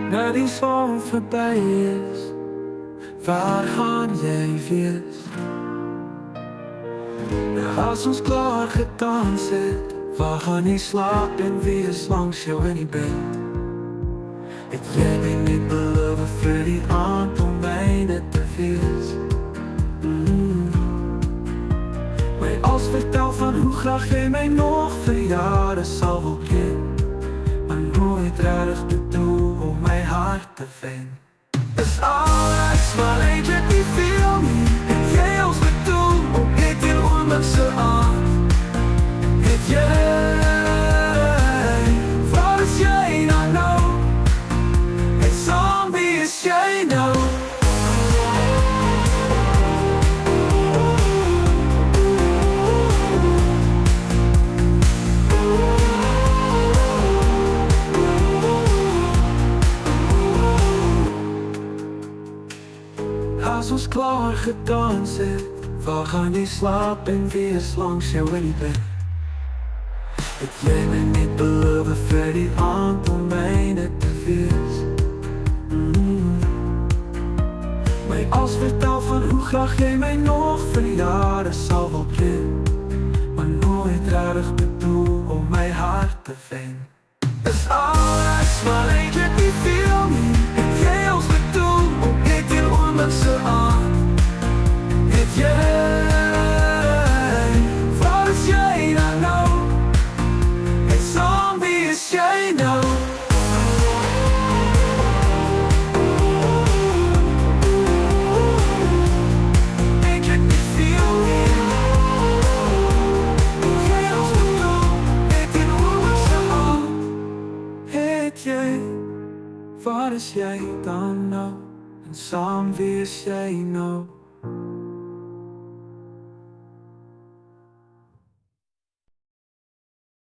Nou die zon voorbij is, waar gaan jij wees? Nou als ons klaar gedaan zit, waar gaan jy slaap en wie is langs jou in die bed? Het jy my net beloof vir die aand om myne te wees? My als vertel van hoe graag jy my nog vir jare sal wil ken, maar nooit rarig bedoel om my hart te wen. Is alles, maar eintlik nie veel nie. Het jy ons bedoel om net die oomlikse aand? Het jy, waar is jy nou? Het saam, wie is jy nou? Als ons klaar gedaan zit, waar gaan jy slaap en wie is langs jou in die bed? Het jy my net beloof vir die aand om myne te wees? My als vertel van hoe graag jy my nog vir jare sal wil ken, maar nooit rarig bedoel om my hart te wen. Is alles, maar eintlik nie veel nie. Het jy ons bedoel om net die oomlikse aand? Het jy, waar is jy nou? Het saam, wie is jy nou? Eintlik nie veel nie. Het jy ons bedoel, net die oomlikse aand? Het jy, waar is jy dan nou? En saam, wie is jy nou?